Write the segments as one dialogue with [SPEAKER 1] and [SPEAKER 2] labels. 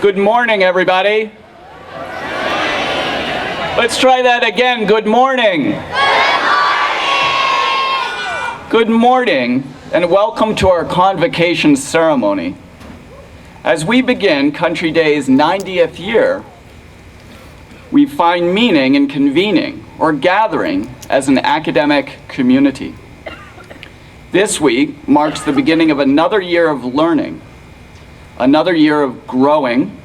[SPEAKER 1] Good morning, everybody. Let's try that again. Good morning. Good morning, and welcome to our Convocation ceremony. As we begin Country Day's 90th year, we find meaning in convening or gathering as an academic community. This week marks the beginning of another year of learning, another year of growing,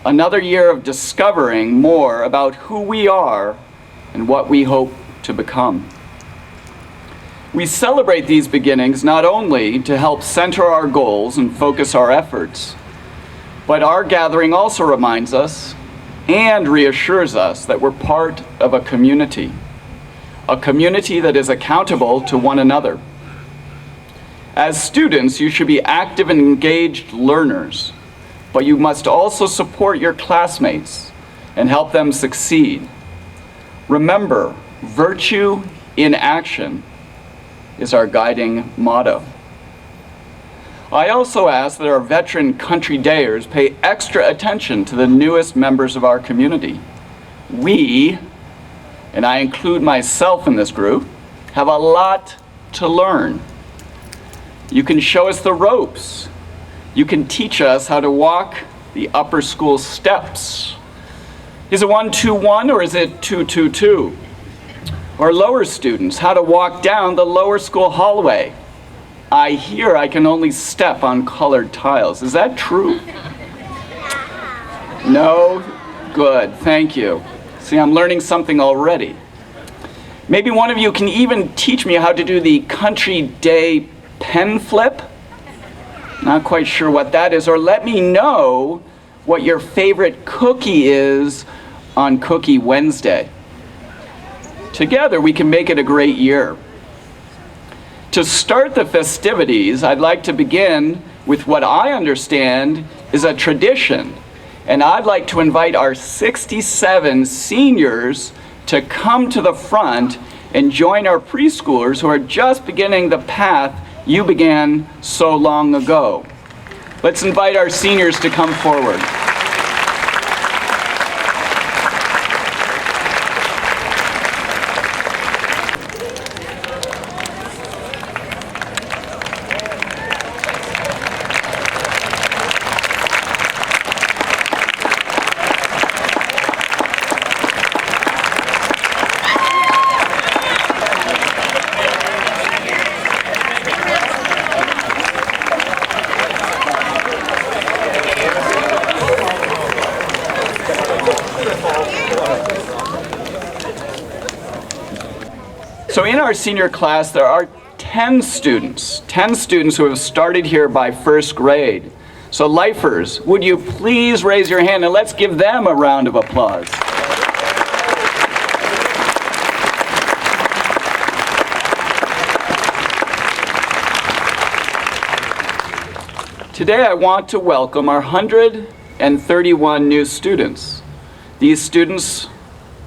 [SPEAKER 1] another year of discovering more about who we are and what we hope to become. We celebrate these beginnings not only to help center our goals and focus our efforts, but our gathering also reminds us and reassures us that we're part of a community that is accountable to one another. As students, you should be active and engaged learners, but you must also support your classmates and help them succeed. Remember, virtue in action is our guiding motto. I also ask that our veteran Country Dayers pay extra attention to the newest members of our community. We, and I include myself in this group, have a lot to learn. You can show us the ropes. You can teach us how to walk the upper school steps. Is it 1-2-1 or is it 2-2-2? Or lower students, how to walk down the lower school hallway. I hear I can only step on colored tiles. Is that true? No? Good, thank you. See, I'm learning something already. Maybe one of you can even teach me how to do the Country Day pen flip. Not quite sure what that is, or let me know what your favorite cookie is on Cookie Wednesday. Together we can make it a great year. To start the festivities, I'd like to begin with what I understand is a tradition, and I'd like to invite our 67 seniors to come to the front and join our preschoolers who are just beginning the path you began so long ago. Let's invite our seniors to come forward. So in our senior class, there are 10 students who have started here by first grade. So lifers, would you please raise your hand and let's give them a round of applause. Today I want to welcome our 131 new students. These students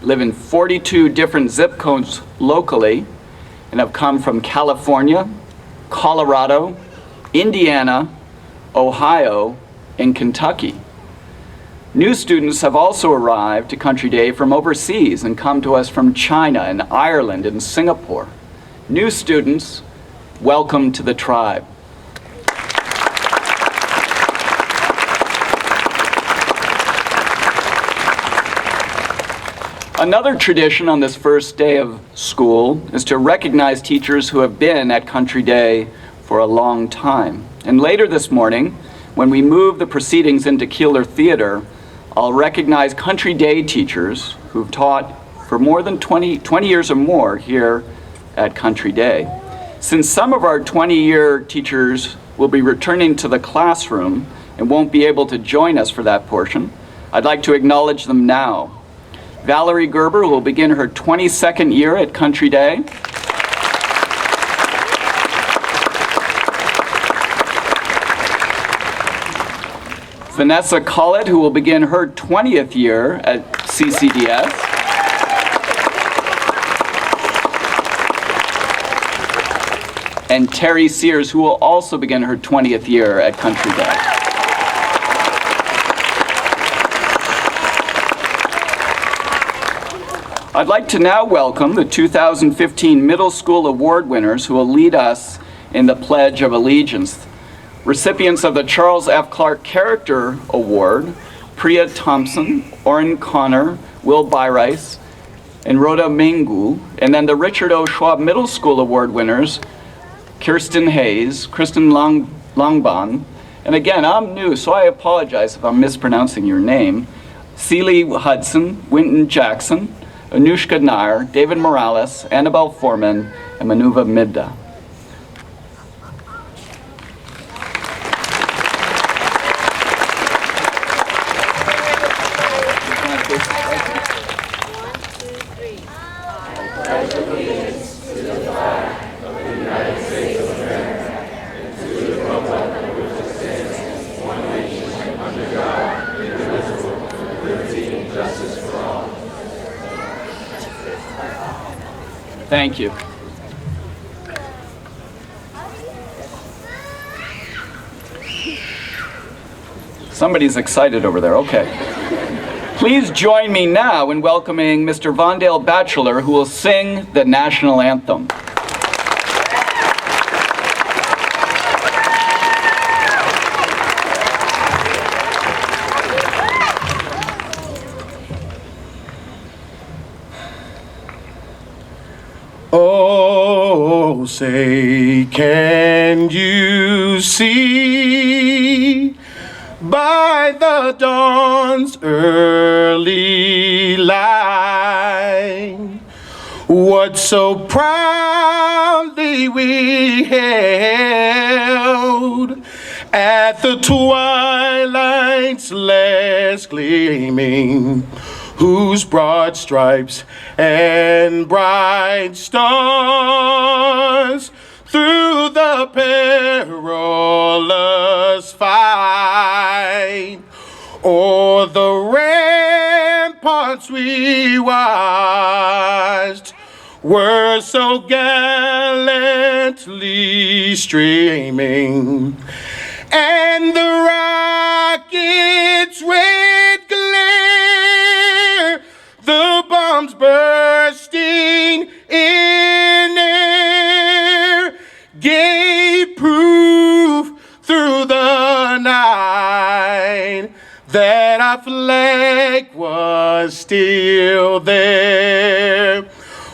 [SPEAKER 1] live in 42 different zip codes locally and have come from California, Colorado, Indiana, Ohio, and Kentucky. New students have also arrived to Country Day from overseas and come to us from China and Ireland and Singapore. New students, welcome to the tribe. Another tradition on this first day of school is to recognize teachers who have been at Country Day for a long time. And later this morning, when we move the proceedings into Keeler Theater, I'll recognize Country Day teachers who've taught for more than 20 years or more here at Country Day. Since some of our 20-year teachers will be returning to the classroom and won't be able to join us for that portion, I'd like to acknowledge them now. Valerie Gerber will begin her 22nd year at Country Day. Vanessa Collett, who will begin her 20th year at CCDS. And Terry Sears, who will also begin her 20th year at Country Day. I'd like to now welcome the 2015 Middle School Award winners who will lead us in the Pledge of Allegiance. Recipients of the Charles F. Clark Character Award, Priya Thompson, Oren Connor, Will Byrice, and Rhoda Mingu, and then the Richard O. Schwab Middle School Award winners, Kirsten Hayes, Kristen Langban, and again, I'm new, so I apologize if I'm mispronouncing your name, Celie Hudson, Winton Jackson, Anushka Nair, David Morales, Annabelle Foreman, and Manuva Midda. Thank you. Somebody's excited over there, okay. Please join me now in welcoming Mr. Vondale Batchelor, who will sing the national anthem.
[SPEAKER 2] Oh, say, can you see by the dawn's early light what so proudly we held at the twilight's last gleaming, whose broad stripes and bright stars through the perilous fight o'er the ramparts we watched were so gallantly streaming, and the rocket's red glare, the bombs bursting in air, gave proof through the night that our flag was still there.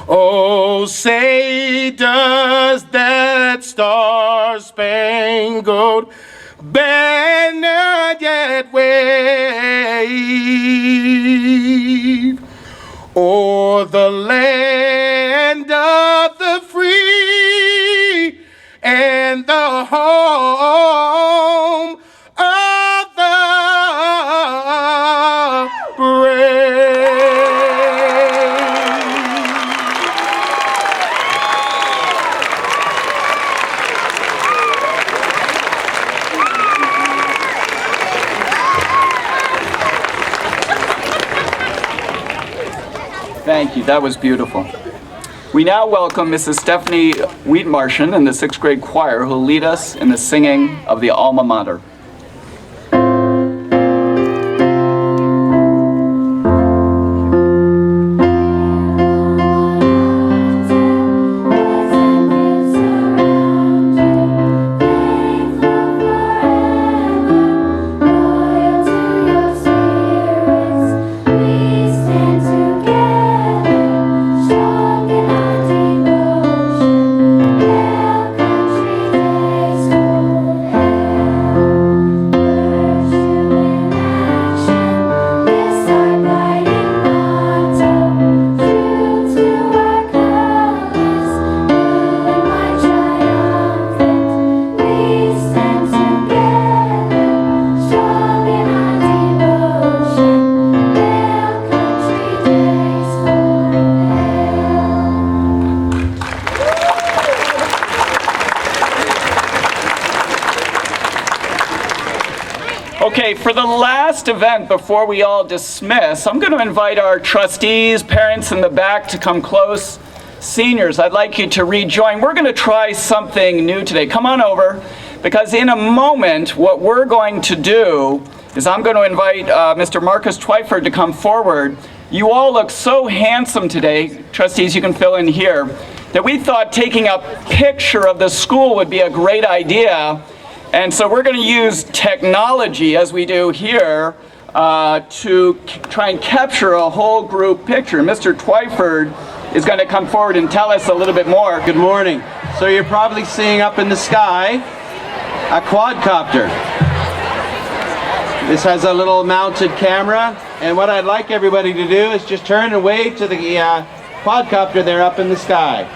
[SPEAKER 2] Oh, say, does that star-spangled banner yet wave o'er the land of the free and the home of the brave?
[SPEAKER 1] Thank you, that was beautiful. We now welcome Mrs. Stephanie Wiedmarschen and the 6th grade choir who will lead us in the singing of the Alma Mater. Okay, for the last event before we all dismiss, I'm going to invite our trustees, parents in the back to come close. Seniors, I'd like you to rejoin. We're going to try something new today. Come on over, because in a moment, what we're going to do is I'm going to invite Mr. Marcus Twyford to come forward. You all look so handsome today, trustees, you can fill in here, that we thought taking a picture of the school would be a great idea. And so we're going to use technology, as we do here, to try and capture a whole group picture. Mr. Twyford is going to come forward and tell us a little bit more.
[SPEAKER 3] Good morning. So you're probably seeing up in the sky a quadcopter. This has a little mounted camera, and what I'd like everybody to do is just turn and wave to the quadcopter there up in the sky.